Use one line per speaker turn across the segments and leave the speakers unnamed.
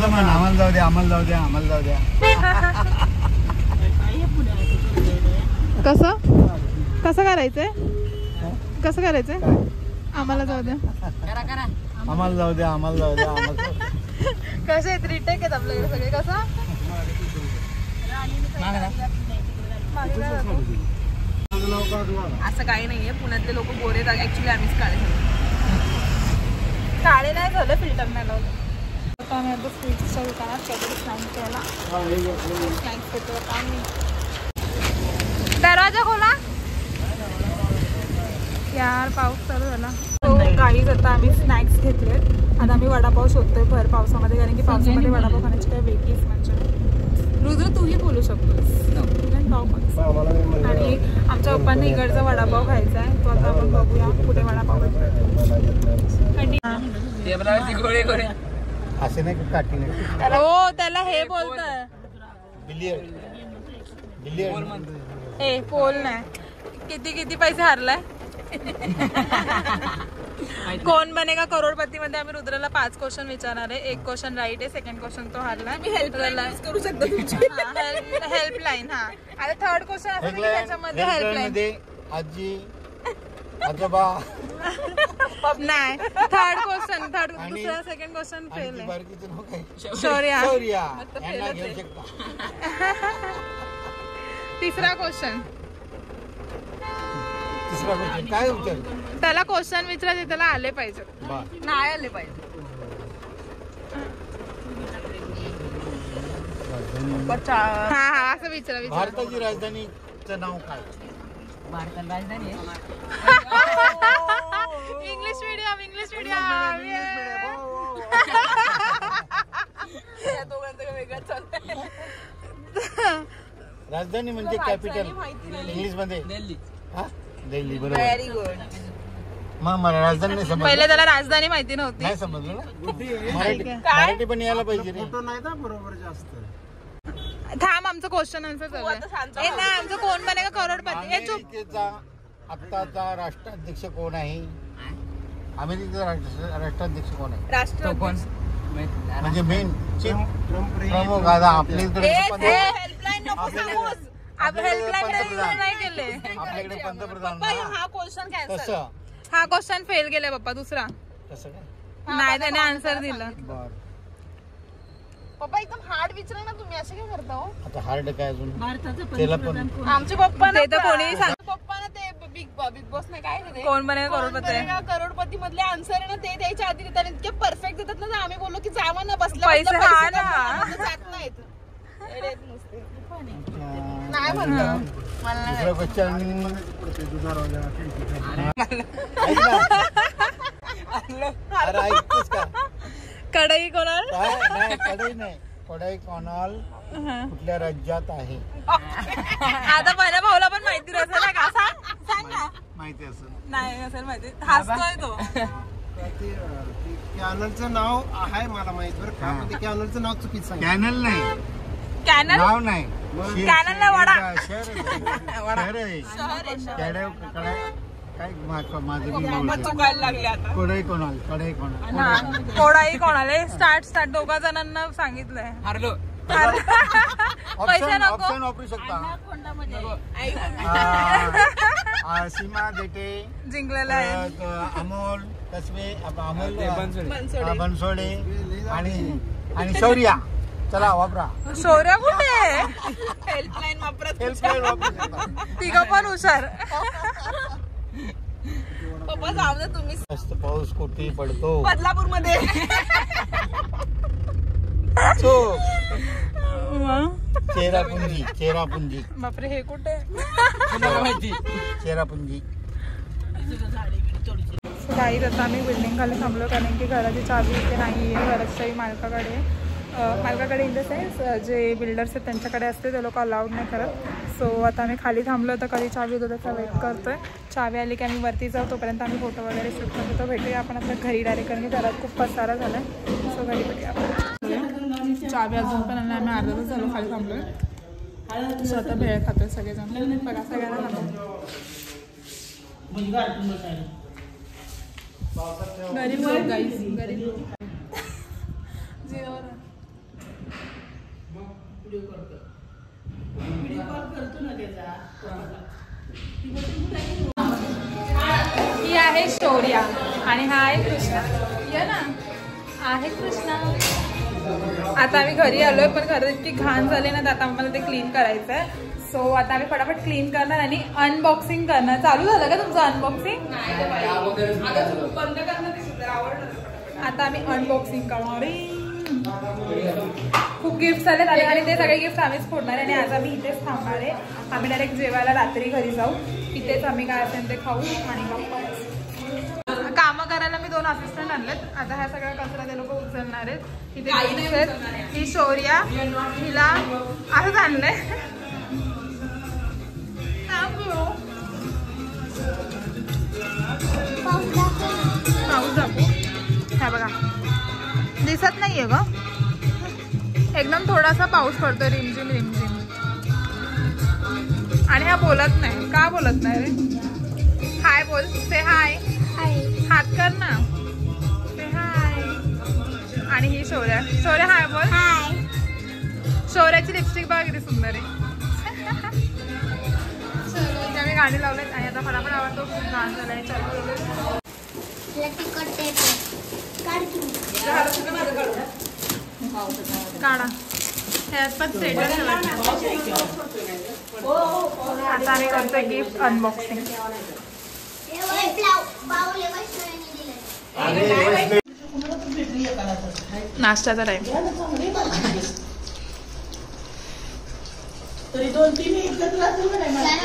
असं म्हण, आम्हाला जाऊ द्या, आम्हाला जाऊ द्या, आम्हाला जाऊ द्या.
कसं कसं करायचंय, कसं करायचंय? आम्हाला जाऊ द्या,
आम्हाला जाऊ द्या, आम्हाला जाऊ द्या, आम्हाला.
कसे आहेत रिटेक आहेत आपल्याकडे सगळे. कसं असं काही नाहीये, पुण्यातले लोक गोरे जागे, ऍक्च्युली आम्हीच काळे काळे नाही झालं, फिल्टर नाही लावलं. आता आम्ही आता स्वीट्सच्या दुकानात काहीतरी स्नॅक्स घ्यायला स्नॅक्स घेतो. आता आम्ही दरवाजा खोला यार, पाऊस चालू झाला. तो गाईज आता आम्ही स्नॅक्स घेतले. आता आम्ही वडापाव शोधतोय भर पावसामध्ये, कारण की पावसामध्ये वडापाव खाण्याची काही वेगळीच म्हणजे. रुद्र तूही बोलू शकतोस. आणि आमच्या पप्पांनी इकडचा वडापाव खायचा आहे, तो आता आपण बघूया कुठे वडापाव
असे नाही काठी नाही.
हो त्याला हे बोलतोय
बिलियर्ड. बिलियर्ड
हे पोल नाही. किती किती पैसे हारलाय? कोण बनेगा करोडपती मध्ये आम्ही रुद्राला 5 क्वेश्चन विचारणार आहे. 1 क्वेश्चन राईट आहे, सेकंड क्वेश्चन तो हारलाय. करू शकतो हेल्पलाईन. हा आता थर्ड क्वेश्चन असेल की त्याच्यामध्ये हेल्पलाईन
आजी आजोबा
नाही. थर्ड क्वेश्चन दुसरा सेकंड क्वेश्चन फेल आहे. शौर्या
घेऊ शकता.
तिसरा क्वेश्चन
काय विचार,
त्याला क्वेश्चन विचारायचे, त्याला आले पाहिजे, नाही आले पाहिजे. हा हा असं विचारा.
भारताची राजधानीचं नाव काय?
भारताची राजधानी
इंग्लिश मीडियम.
राजधानी म्हणजे कॅपिटल इंग्लिश मध्ये
दिल्ली.
हा दिल्ली, बरोबर. Very good. मग राजधानी नाही समजलं.
पहिले त्याला राजधानी माहिती नव्हती.
नाही समजलं ना. मराठी पण यायला पाहिजे रे.
बरोबर जास्त.
थांब, आमचं क्वेश्चन आन्सर चालू आहे. नाही, आमचं कोण बनेगा करोडपती.
अमेरिकेचा आत्ताचा राष्ट्राध्यक्ष कोण आहे? अमेरिकेचा राष्ट्राध्यक्ष कोण आहे?
राष्ट्रपती
म्हणजे मेन प्रमुख. आता आपल्या इकडे
हेल्पलाईन नाही केले.
आपल्याकडे पंतप्रधान.
हा क्वेश्चन कॅन्सल.
तसं
हा क्वेश्चन फेल गेलाय पप्पा. दुसरा
तसं काय
नाही, त्याने आन्सर दिलं.
बर.
पप्पा एकदम हार्ड विचारा ना तुम्ही, असे काय करता हो?
आता हार्ड काय अजून?
भारताचं
त्याला पण
आमचे पप्पा ते तर कोणी सांग. पप्पा ना ते बिग बॉस नाही काय कोण बनेगा करोडपती मधले आन्सर आहे ना, ते द्यायच्या आधी त्याने इतके परफेक्ट देतात ना, आम्ही बोललो की जावा ना, बसला पैसे हा ना जात नाहीत. नाही म्हणतो
दुसरा क्वेश्चन. अरे ऐकतोस का?
कढई कोणाल?
नाही कढई नाही. कढई कोणाल कुठल्या राज्यात आहे?
आता माझ्या भाऊला पण माहिती असेल ना का? सांग ना.
माहिती असेल.
नाही असेल माहिती. हसतोय तो.
कॅनलचं नाव आहे मला माहित बरं का, पण ते कॅनलचं नाव चुकीचं सांग.
कॅनल नाही,
कॅनल
नाव नाही.
कॅनल नाही, वडा.
शहर आहे. काय माझं
चुकायला लागले आता.
कढई कोणाल, कढई कोणाल,
कोणाही कोणाला स्टार्ट 2 जणांना सांगितलंय.
हारलो.
पैसे नको.
ऑप्शन वापरू शकता. सीमा देते
जिंकलेला आहे.
अमोल कसबे, अमोल बनसोडे आणि शौर्या. चला वापरा.
शौर्य कुठे? हेल्पलाईन वापरत. तिघं पण हुशार. पप्पा जाऊ दे तुम्ही.
मस्त पाऊस कुठे पडतो?
बदलापूर मध्ये.
चेरापुंजी.
बापरे, हे कुठे?
माहिती
चेरापुंजी.
काही आता आम्ही बिल्डिंग खाली थांबलो, कारण की घराची चावी इथे नाही आहे. घराची चावी मालकाकडे इन द सेन्स जे बिल्डर्स आहेत त्यांच्याकडे असते, ते लोक अलाउड नाही करत. सो आता आम्ही खाली थांबलो, तर कधी चावी होतो त्याचा वेट करतोय. चावी आली की आम्ही वरती जाऊ, तोपर्यंत आम्ही फोटो वगैरे शूट करतो. तर भेटूया आपण आता घरी डायरेक्ट, कारण की घरात खूप पसारा झाला आहे. सो घरी भेटूया आपण. चावी अजून पण आम्ही अर्धा तास झालो खाली थांबलोय. स्वतः भेळ खातोय सगळेजण. बघा सगळ्यांना गरीब लोक, गाईस गरीब लोक. ही आहे शौर्या आणि हा आहे कृष्णा. ये ना, आहे कृष्णा. आता आम्ही घरी आलोय, पण घरात इतकी घाण झाली ना, तर आता आम्हाला ते क्लीन करायचं आहे. सो आता आम्ही फटाफट क्लीन करणार आणि अनबॉक्सिंग करणार. चालू झालं का तुमचं अनबॉक्सिंग? आता आम्ही अनबॉक्सिंग करणार. खूप गिफ्ट आले आणि ते सगळे गिफ्ट आम्हीच फोडणार आहे. आणि आज आम्ही इथेच थांबणार आहे. आम्ही डायरेक्ट जेवायला रात्री घरी जाऊ. इथेच आम्ही काय असेल ते खाऊ आणि कामं करायला मी 2 असिस्टंट आणलेत. आता ह्या सगळ्या कचरा ते लोक उचलणार आहेत. इथे ही शौर्या, हिला असंच आणलंय. पाऊस दाखवू. ह्या बघा, दिसत नाहीये ग, एकदम थोडासा पाऊस पडतोय, रिमझिम रिमझिम. आणि हा बोलत नाही. का बोलत नाही रे? हाय बोल, से हाय. हात कर ना, से हाय. आणि ही शौर्या. शौर्या हाय बोल. शौर्याची लिपस्टिक बघा किती सुंदर आहे. आम्ही गाडी लावलेत आणि आता फटाफट आवडतो. खूप घाण झालाय. काढा. ह्यात पण स्टेटस आता आम्ही करतोय गिफ्ट अनबॉक्सिंग. नाश्त्याचा टाइम.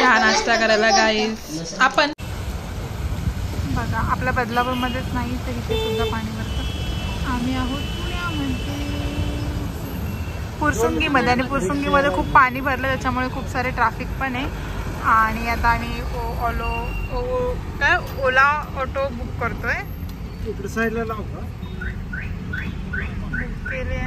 हा नाश्ता करायला गाईस. आपण बघा आपल्या बदलापूरमध्येच नाही तर इथे सुद्धा पाणी भरतं. आम्ही आहोत पुण्यामध्ये, पुरसुंगीमध्ये. आणि पुरसुंगीमध्ये खूप पाणी भरलं, त्याच्यामुळे खूप सारे ट्रॅफिक पण आहे. आणि आता आम्ही ओला ऑटो बुक करतोय.
इकडे साईडला लाव का?
बुक केले.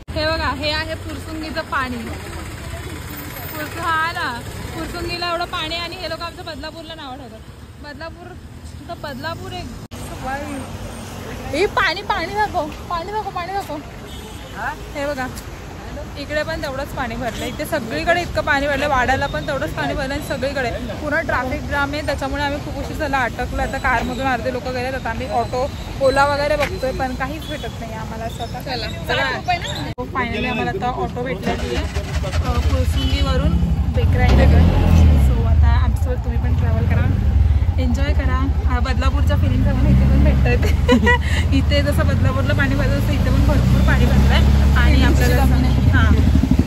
हे बघा, हे आहे पुरसुंगीचं पाणी. हा ना, पुरसुंगीला एवढं पाणी आणि हे लोक आमच्या बदलापूरला नाव ठेवतात. बदलापूर एक हे पाणी पाणी दाखव, पाणी दाखव, पाणी दाखव. हे बघा, इकडे पण तेवढंच पाणी भरलं. इथे सगळीकडे इतकं पाणी भरलं. वाड्याला पण तेवढंच पाणी भरलं आणि सगळीकडे पूर्ण ट्रॅफिक जाम आहे. त्याच्यामुळे आम्ही खूप उशीर झाला अटकलो. आता कारमधून अर्धे लोक गेले. आता आम्ही ऑटो ओला वगैरे बघतोय, पण काहीच भेटत नाही आम्हाला स्वतः. फायनली आम्हाला आता ऑटो भेटलेली आहे पुरसुंगीवरून बेकराईकडे. सो आता आमच्यासोबत तुम्ही पण ट्रॅव्हल करा, एन्जॉय करा. बदलापूरच्या फिलिंग आम्हाला इथे पण भेटत आहेत. इथे जसं बदलापूरला पाणी भरलं तसं इथे पण भरपूर पाणी भरलं आहे. आणि आपल्याला हां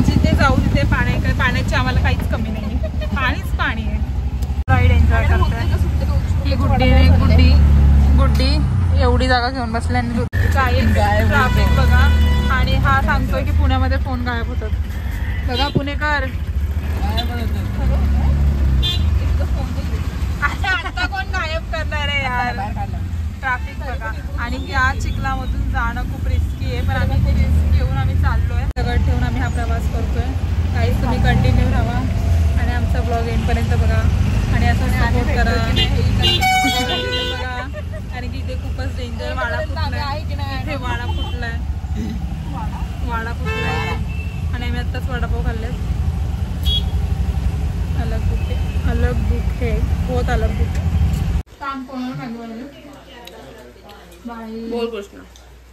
जिथे जाऊ तिथे पाण्याची आम्हाला काहीच कमी नाही आहे. पाणीच पाणी आहे. राईड एन्जॉय करतोय. ही गुड्डी एवढी जागा घेऊन बसली आणि ट्रॅफिक बघा. आणि हा सांगतोय की पुण्यामध्ये फोन गायब होतात. बघा पुणेकर, आता कोण गायब करणार आहे यार. ट्रॅफिक बघा. आणि या चिखलामधून जाणं खूप रिस्की आहे, पण आम्ही खूप रिस्क घेऊन आम्ही चाललोय. दगड ठेवून आम्ही हा प्रवास करतोय. काहीच तुम्ही कंटिन्यू राहा आणि आमचा ब्लॉग एंडपर्यंत बघा आणि असं सपोर्ट करा. बघा, आणि की इथे खूपच डेंजर वाडा फुटलाय. इथे वाडा फुटलाय आणि आम्ही आत्ताच वडापाव खाल्लेत. अलग बुक है, बहुत अलग बुक. काम कोणाला सांगू बोल कृष्ण.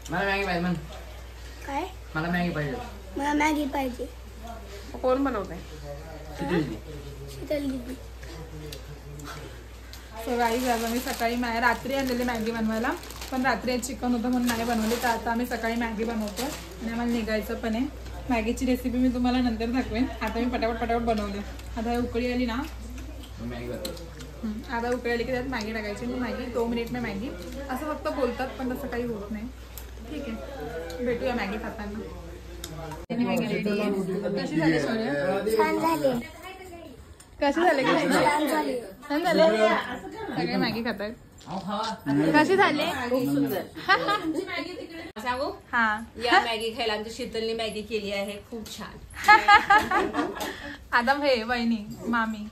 मला मॅगी पाहिजे. म्हण
काय?
मला मॅगी पाहिजे.
मला मॅगी पाहिजे.
कोण बनवतंय?
शीतल दीदी.
सो गाईज आज आम्ही सकाळी रात्री आणलेली मॅगी बनवायला, पण रात्री चिकन होतं म्हणून नाही बनवली. तर आता आम्ही सकाळी मॅगी बनवतो आणि आम्हाला निघायचं पण आहे. मॅगीची रेसिपी मी तुम्हाला नंतर दाखवेन. आता मी पटापट बनवले. आता हे उकळी आली ना, आता उकळी आली की त्यात मॅगी टाकायची. मॅगी 2 मिनिट में मॅगी असं फक्त बोलतात, पण तसं काही होत नाही. ठीक आहे, भेटूया मॅगी खाताना. कशी झाली शौर्या?
छान झाले.
कशी झाले? छान झाले. सगळे मॅगी खात आहेत. कशी झाले?
सांगू
हा,
या मॅगी खायला आमच्या शीतलने मॅगी केली आहे, खूप छान.
आदम हे वहिनी मामी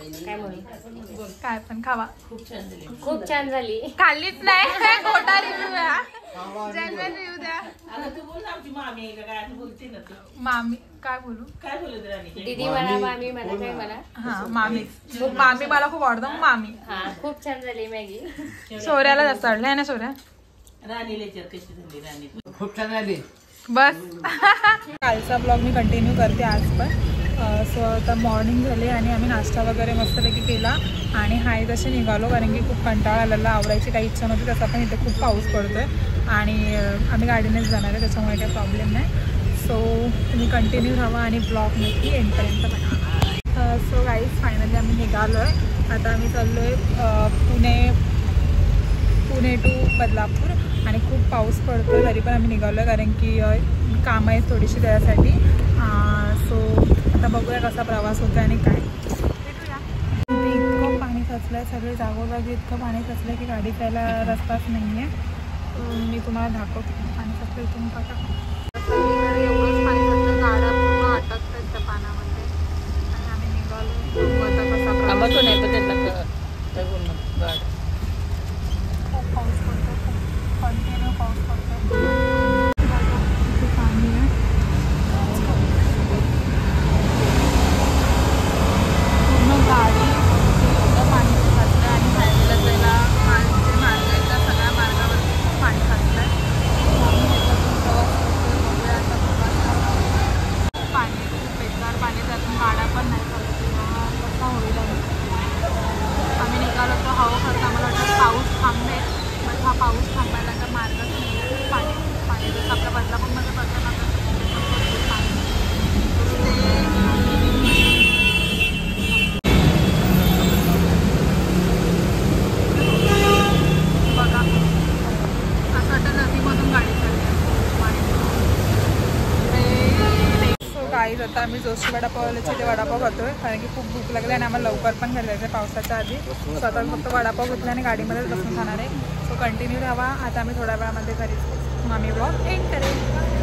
काय म्हणू
काय पण खावा.
खूप छान झाली.
खाल्लीच नाही खोटा रिव्ह्यू द्या, जेन्युइन रिव्ह्यू द्या. मामी काय बोलू,
दीदी म्हणा, मामी म्हणा, काय म्हणा.
हा मामी, मामी मला खूप आवडतं मामी.
हा खूप छान झाली मॅगी.
शौर्याला जास्त आवडलं आहे ना शौर्या.
खूप छान झाली.
बस कालचा ब्लॉग मी कंटिन्यू करते आज पण. सो आता मॉर्निंग झाली आणि आम्ही नाश्ता वगैरे मस्तपैकी केला आणि हाय तसे निघालो, कारण की खूप कंटाळा आलेला, आवरायची काही इच्छा नव्हती. तसा पण इथे खूप पाऊस पडतो आहे आणि आम्ही गाडीनेच जाणार आहे, त्याच्यामुळे काही प्रॉब्लेम नाही. सो तुम्ही कंटिन्यू राहा आणि ब्लॉग नक्की एंडपर्यंत बघा. सो गाईज फायनली आम्ही निघालो आहे. आता आम्ही चाललो आहे पुणे टू बदलापूर आणि खूप पाऊस पडतो तरी पण आम्ही निघालो आहे, कारण की कामं आहेत थोडीशी त्यासाठी. सो आता बघूया कसा प्रवास होतो आणि काय. भेटूया. इतकं पाणी साचलं आहे, सगळे जागोजागी इतकं पाणी साचलं आहे की गाडी जायला रस्ताच नाही आहे. मी तुम्हाला दाखवते पाणी साचलं इथून बघा. सगळीकडे एवढंच पाणी साचलं, गाड्या पूर्ण अटकत आहेत त्या पाण्यामध्ये आणि आम्ही निघालो. आता कसा प्रवास
नाही पण त्यांना
खूप पाऊस पडतो, खूप कंटिन्यू पाऊस पडतो. किती पाणी आहे, पूर्ण गाडी एवढं पाणी साचलं आणि हायवेला जायला जे मार्ग आहेत त्या सगळ्या मार्गावरती खूप पाणी साचलं आहे. प्रवास करतो, बघूया आता प्रवास. पाणी खूप बेकार पाणी, त्यातून गाड्या पण नाही चालत. कसा होईल आम्ही निघालो तो हवं खरं आम्हाला वाटतं पाऊस थांबेल, पण हा पाऊस थांबायला तर मार्गच नाही. पाणी जसं आपल्या बदलापूरमध्ये बदला पाणी बघा, असं वाटतं नदीमधून गाडी चालली. सो गाईज आता आम्ही जोशी वडापावल्याचे ते वडापाव खातोय, कारण की खूप भूक लागली आणि आम्हाला लवकर पण घरी जायचं पावसाच्या आधी. सो आता फक्त वडापाव घेतला आणि गाडीमध्येच बसून खाणार आहे. सो कंटिन्यू राहा. आता आम्ही थोड्या वेळामध्ये घरी मामी ब्लॉग एंड करेल.